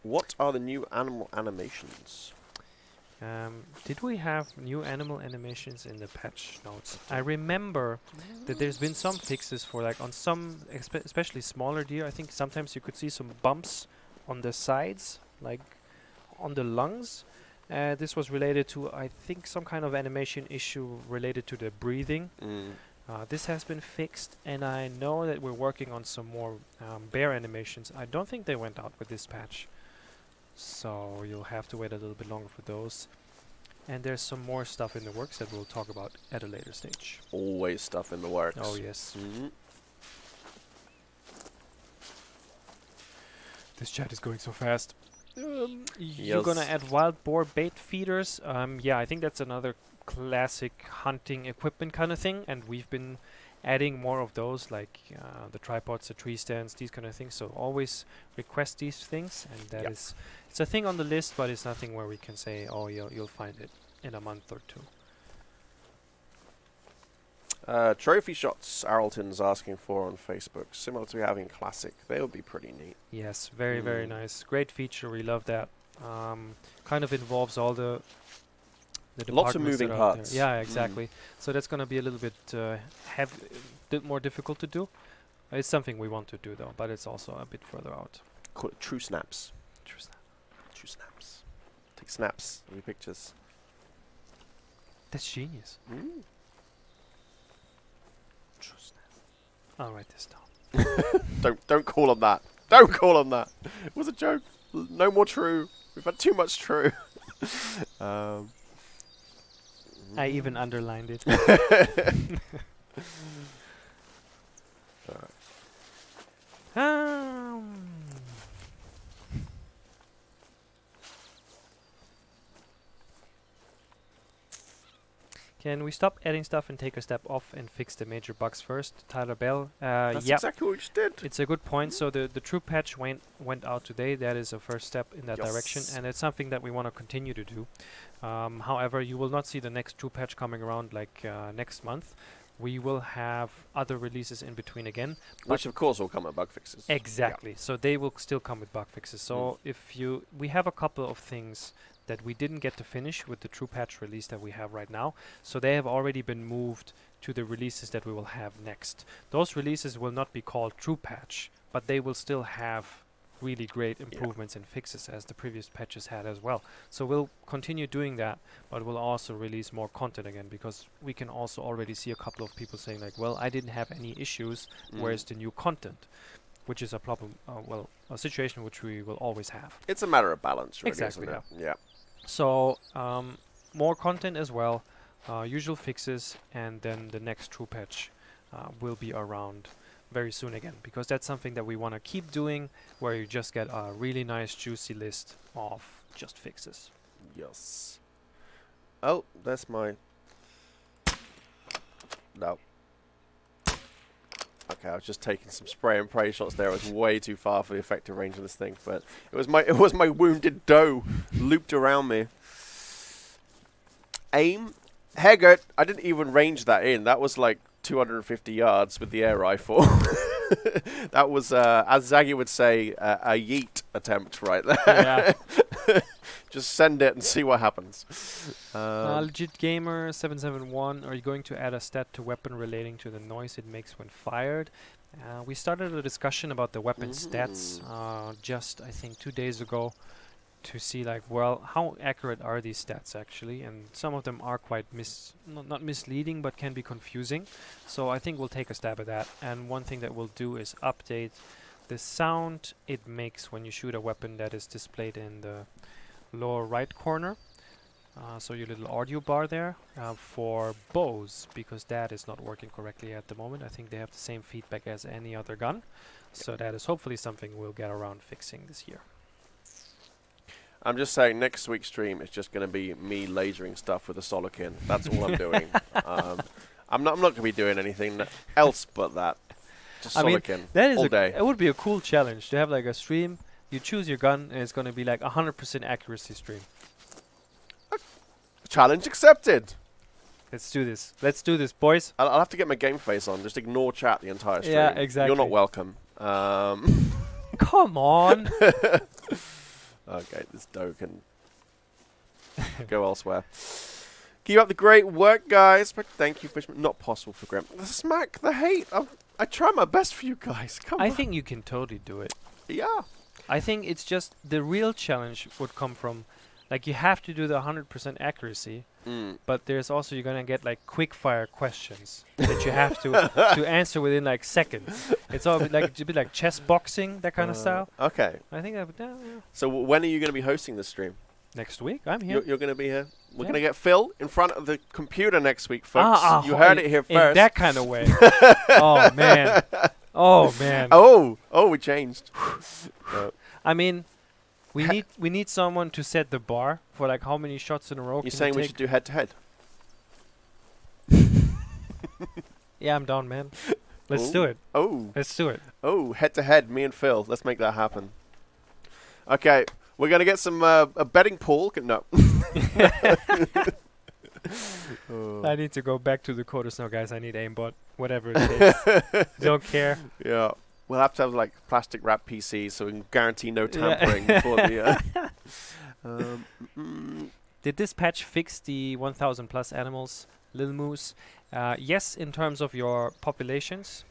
do. What are the new animal animations? Did we have new animal animations in the patch notes? I remember that there's been some fixes for like on some, especially smaller deer. I think sometimes you could see some bumps on the sides, like on the lungs. This was related to, I think, some kind of animation issue related to the breathing. Mm. This has been fixed, and I know that we're working on some more bear animations. I don't think they went out with this patch, so you'll have to wait a little bit longer for those. And there's some more stuff in the works that we'll talk about at a later stage. Always stuff in the works. Oh yes. Mm-hmm. This chat is going so fast. You're Yes. gonna add wild boar bait feeders. Yeah, I think that's another classic hunting equipment kind of thing, and we've been adding more of those, like the tripods, the tree stands, these kind of things. So always request these things, and that Yep. is, it's a thing on the list, but it's nothing where we can say, oh, you'll find it in a month or two. Trophy shots, Arlton's asking for on Facebook, similar to having classic. They would be pretty neat. Yes, very, very Mm. nice. Great feature. We love that. Kind of involves all the Lots of departments moving that are out there. parts. Yeah, exactly. So that's going to be a little bit more difficult to do. It's something we want to do though, but it's also a bit further out. Call it true snaps. True snap. True snaps. Take snaps of your pictures. That's genius. Mm. True snap. I'll write this down. Don't call on that. Don't call on that. It was a joke. No more true. We've had too much true. I even underlined it. Um, Can we stop adding stuff and take a step off and fix the major bugs first? Tyler Bell. That's Yeah, exactly what we just did. it's a good point. So the Tru-Patch went out today. That is a first step in that direction, Yes. and it's something that we want to continue to do. However, you will not see the next Tru-Patch coming around like next month. We will have other releases in between again. Which of course will come at bug fixes. Exactly. So they will still come with bug fixes. So we have a couple of things that we didn't get to finish with the Tru-Patch release that we have right now. So they have already been moved to the releases that we will have next. Those releases will not be called Tru-Patch, but they will still have really great improvements and fixes as the previous patches had as well. So we'll continue doing that, but we'll also release more content again, because we can also already see a couple of people saying like, well, I didn't have any issues, where's the new content? Which is a problem, well, a situation which we will always have. It's a matter of balance, really, Exactly, isn't it? Yeah. So more content as well, usual fixes, and then the next Tru-Patch will be around very soon again, because that's something that we want to keep doing, where you just get a really nice juicy list of just fixes. Yes. Oh, that's my... No. Okay, I was just taking some spray and pray shots there. It was way too far for the effective range of this thing, but it was my wounded doe looped around me. Aim, Hegert. I didn't even range that in. That was like 250 yards with the air rifle. That was, as Zaggy would say, a yeet attempt right there. Yeah. Just send it and see what happens. Legit Gamer 771, are you going to add a stat to weapon relating to the noise it makes when fired? We started a discussion about the weapon stats just, I think, 2 days ago, to see like, well, how accurate are these stats actually, and some of them are quite not misleading, but can be confusing. So I think we'll take a stab at that, and one thing that we'll do is update the sound it makes when you shoot a weapon that is displayed in the lower right corner. So your little audio bar there for bows, because that is not working correctly at the moment. I think they have the same feedback as any other gun. So that is hopefully something we'll get around fixing this year. I'm just saying, next week's stream is just going to be me lasering stuff with a Solikin. That's all I'm doing. I'm not going to be doing anything else but that. Just Solikin that is all day. It would be a cool challenge to have like a stream. You choose your gun, and it's going to be like 100% accuracy stream. Challenge accepted. Let's do this. Let's do this, boys. I'll have to get my game face on. Just ignore chat the entire stream. Yeah, exactly. You're not welcome. Come on. Okay, this doe can go elsewhere. Keep up the great work, guys. But thank you, Fishman. Not possible for Grim. The smack, the hate. I try my best for you guys. Come on. I think you can totally do it. Yeah. I think it's just the real challenge would come from, like, you have to do the 100% accuracy, but there's also, you're gonna get like quick fire questions that you have to answer within like seconds. It's all like a bit like chess boxing, that kind of style. Okay. I think that would, yeah. So when are you going to be hosting this stream? Next week, I'm here. You're going to be here. We're Yeah. going to get Phil in front of the computer next week, folks. You heard it here in first. that kind of way. Oh man. Oh man. Oh, we changed. I mean, we need someone to set the bar for like how many shots in a row. You're saying we should do head to head? Yeah, I'm down, man. Let's do it. Let's do it. Head to head, me and Phil. Let's make that happen. Okay, we're gonna get some a betting pool. No. I need to go back to the quarters now, guys. I need aimbot, whatever it takes. Don't care. Yeah, we'll have to have like plastic wrap PCs so we can guarantee no tampering for the. Did this patch fix the 1,000 plus animals, Lil Moose? Yes, in terms of your populations,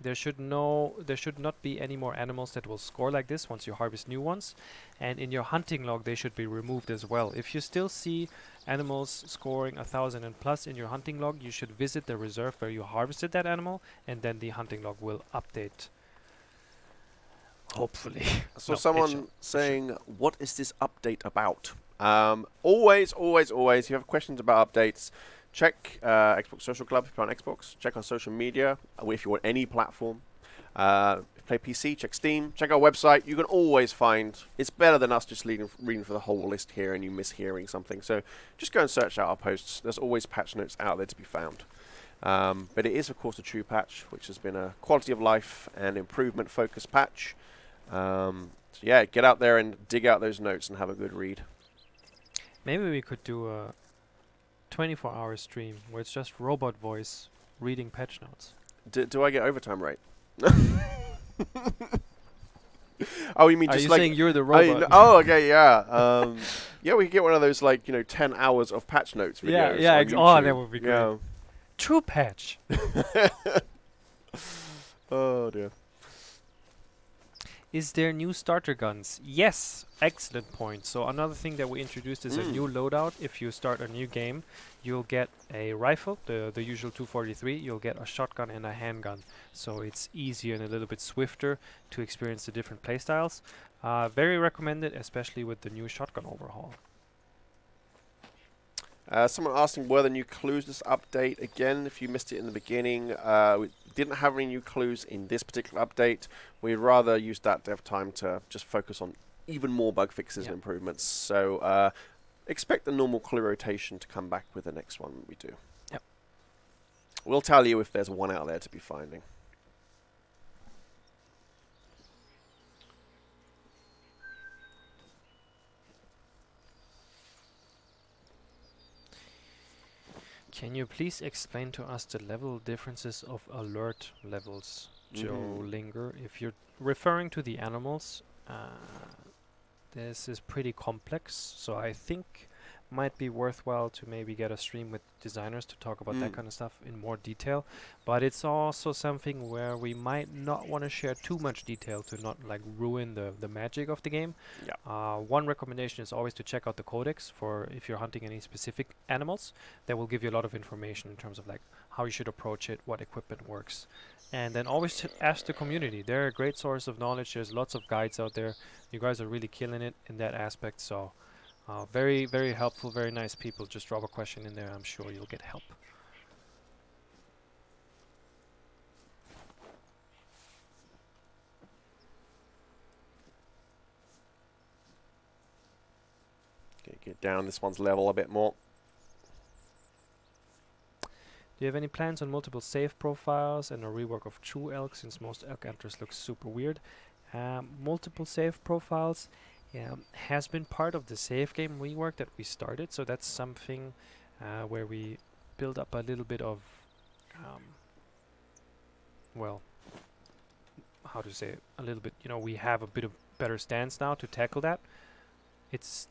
there should not be any more animals that will score like this once you harvest new ones, and in your hunting log they should be removed as well. If you still see animals scoring 1,000 and plus in your hunting log, you should visit the reserve where you harvested that animal, and then the hunting log will update. Hopefully. So No, someone saying, what is this update about? Always, if you have questions about updates, check Xbox Social Club if you're on Xbox. Check our social media if you want any platform. If you play PC, check Steam. Check our website. You can always find... It's better than us just reading for the whole list here and you mishearing something. So just go and search out our posts. There's always patch notes out there to be found. But it is, of course, a Tru-Patch, which has been a quality of life and improvement focused patch. So yeah, get out there and dig out those notes and have a good read. Maybe we could do a 24-hour stream where it's just robot voice reading patch notes. Do I get overtime rate? Oh, you mean Are just you like... saying you're the robot? Okay, yeah. Yeah, we could get one of those, 10 hours of patch notes videos. Yeah. on Oh, that YouTube. would be great. Yeah. Tru-Patch. Oh, dear. Is there new starter guns? Yes, excellent point. So another thing that we introduced is a new loadout. If you start a new game, you'll get a rifle, the usual 243. You'll get a shotgun and a handgun. So it's easier and a little bit swifter to experience the different playstyles. Very recommended, especially with the new shotgun overhaul. Someone asking, were there new clues this update? Again, if you missed it in the beginning, we didn't have any new clues in this particular update. We'd rather use that dev time to just focus on even more bug fixes and improvements. So expect the normal clue rotation to come back with the next one we do. Yep. We'll tell you if there's one out there to be finding. Can you please explain to us the level differences of alert levels, Joe Linger? If you're referring to the animals, this is pretty complex, so I think might be worthwhile to maybe get a stream with designers to talk about that kind of stuff in more detail. But it's also something where we might not want to share too much detail to not like ruin the magic of the game. Yeah. One recommendation is always to check out the codex for if you're hunting any specific animals. That will give you a lot of information in terms of like how you should approach it, what equipment works. And then always ask the community. They're a great source of knowledge. There's lots of guides out there. You guys are really killing it in that aspect. So very, very helpful, very nice people. Just drop a question in there. I'm sure you'll get help. Okay, get down this one's level a bit more. Do you have any plans on multiple save profiles and a rework of True Elk, since most elk antlers look super weird? Multiple save profiles has been part of the save game rework that we started, so that's something where we build up a little bit of, well, how to say it, a little bit, we have a bit of better stance now to tackle that. It's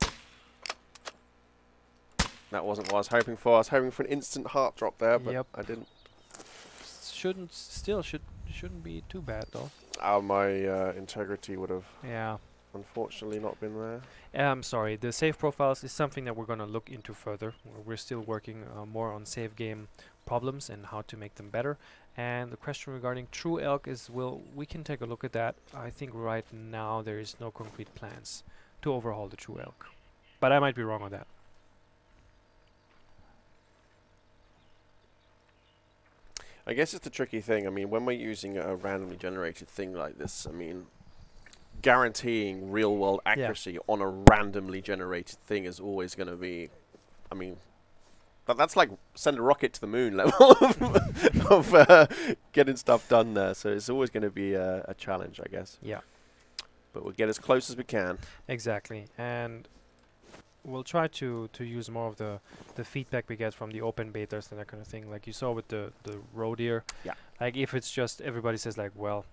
That wasn't what I was hoping for. I was hoping for an instant heart drop there, but Yep. I didn't. shouldn't be too bad though. My integrity would have Yeah. unfortunately not been there. I'm sorry. The save profiles is something that we're gonna look into further. We're still working more on save game problems and how to make them better. And the question regarding True Elk is, we can take a look at that. I think right now there is no concrete plans to overhaul the True Elk, but I might be wrong on that. I guess it's the tricky thing. I mean, when we're using a randomly generated thing like this, I mean, guaranteeing real-world accuracy on a randomly generated thing is always going to be, I mean, that's like send a rocket to the moon level of getting stuff done there. So it's always going to be a challenge, I guess. Yeah. But we'll get as close as we can. Exactly. And we'll try to use more of the feedback we get from the open betas and that kind of thing. Like you saw with the roe deer. Yeah. Like if it's just everybody says like, well,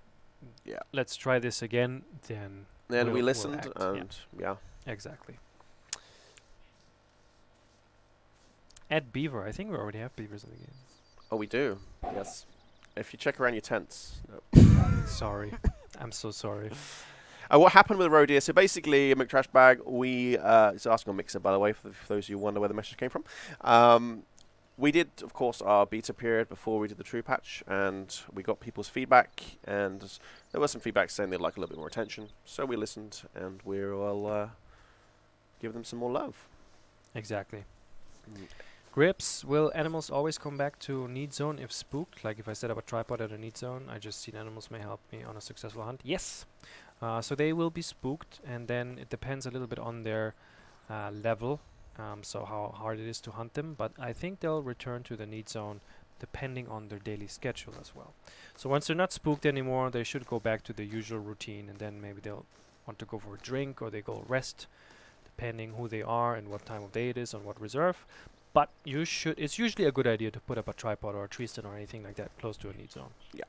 yeah, let's try this again, then we we'll listened act. and yeah. Exactly. Add beaver. I think we already have beavers in the game. Oh, we do. Yes. If you check around your tents. No. Sorry. I'm so sorry. What happened with the roe deer? So basically, McTrash Bag, it's asking on Mixer, by the way, for those who wonder where the message came from. We did, of course, our beta period before we did the Tru-Patch, and we got people's feedback, and there was some feedback saying they'd like a little bit more attention. So we listened, and we'll give them some more love. Exactly. Grips, will animals always come back to need zone if spooked? Like if I set up a tripod at a need zone, I just seen animals may help me on a successful hunt? Yes! So they will be spooked, and then it depends a little bit on their level, so how hard it is to hunt them, but I think they'll return to the need zone depending on their daily schedule as well. So once they're not spooked anymore, they should go back to the usual routine, and then maybe they'll want to go for a drink or they go rest, depending who they are and what time of day it is on what reserve. But it's usually a good idea to put up a tripod or a tree stand or anything like that close to a need zone. Yeah.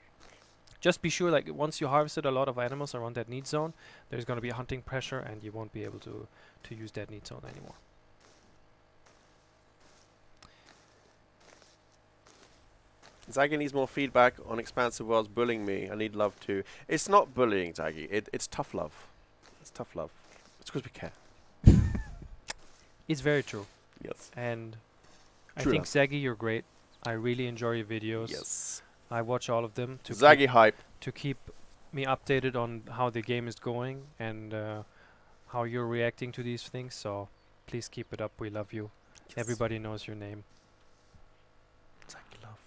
Just be sure, like, once you harvested a lot of animals around that need zone, there's going to be a hunting pressure and you won't be able to use that need zone anymore. Zaggy needs more feedback on Expansive Worlds bullying me. I need love too. It's not bullying, Zaggy. It's tough love. It's tough love. It's because we care. It's very true. Yes. And True I think, Zaggy, you're great. I really enjoy your videos. Yes. I watch all of them Zaggy hype. to keep me updated on how the game is going and how you're reacting to these things. So please keep it up. We love you. Yes. Everybody knows your name. Zaggy love.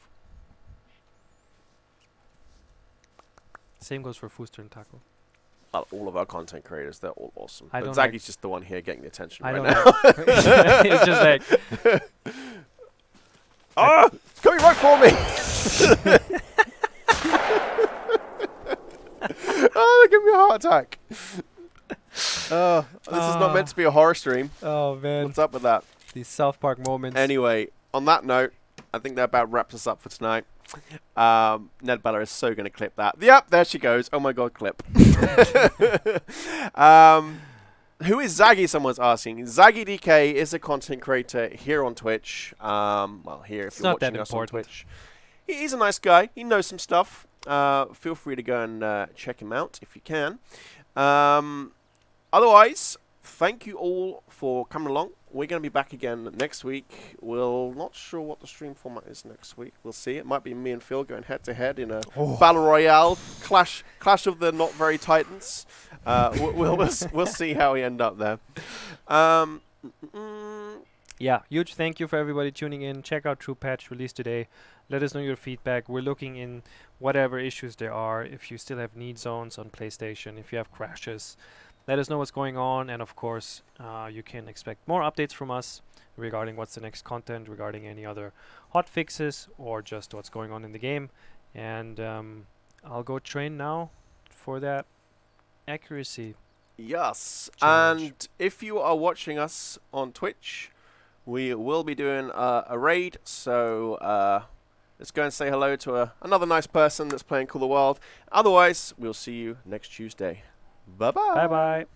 Same goes for Fooster and Taco. All of our content creators, they're all awesome. I But don't Zaggy's just the one here getting the attention I right don't now. it's just like, Ah! It's coming right for me! Oh, they're giving me a heart attack. This is not meant to be a horror stream. oh man, What's up with that? these South Park moments. Anyway, on that note, I think that about wraps us up for tonight. Ned Bella is so going to clip that. Yep, there she goes. Oh my god, clip. Who is Zaggy? Someone's asking. Zaggy DK is a content creator here on Twitch. Well, here if you're not that watching us on important. Twitch. He's a nice guy. He knows some stuff. Feel free to go and check him out if you can. Otherwise, thank you all for coming along. We're going to be back again next week. We're not sure what the stream format is next week. We'll see. It might be me and Phil going head-to-head in a battle royale clash of the not very titans. We'll see how we end up there. Yeah, huge thank you for everybody tuning in. Check out Tru-Patch released today. Let us know your feedback. We're looking in whatever issues there are. If you still have need zones on PlayStation, if you have crashes, let us know what's going on. And of course, you can expect more updates from us regarding what's the next content, regarding any other hot fixes, or just what's going on in the game. And I'll go train now for that accuracy. Yes. Challenge. And if you are watching us on Twitch, we will be doing a raid. So let's go and say hello to another nice person that's playing Cool the World. Otherwise, we'll see you next Tuesday. Bye-bye. Bye-bye.